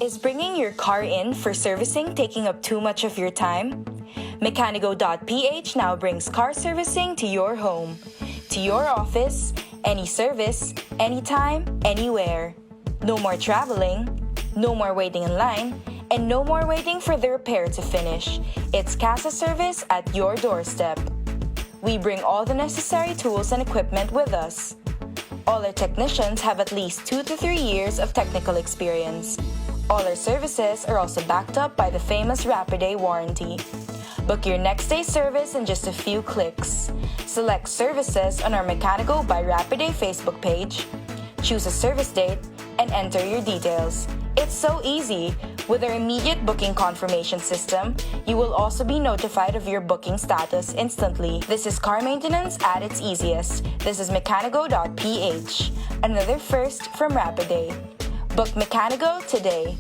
Is bringing your car in for servicing taking up too much of your time? Mechanigo.ph now brings car servicing to your home, to your office, any service, anytime, anywhere. No more traveling, no more waiting in line, and no more waiting for the repair to finish. It's CASA service at your doorstep. We bring all the necessary tools and equipment with us. All our technicians have at least 2 to 3 years of technical experience. All our services are also backed up by the famous Rapid Day warranty. Book your next day service in just a few clicks. Select services on our Mechanigo by Rapid Day Facebook page, choose a service date, and enter your details. It's so easy. With our immediate booking confirmation system, you will also be notified of your booking status instantly. This is car maintenance at its easiest. This is Mechanigo.ph, another first from Rapid Day. Book Mechanigo today.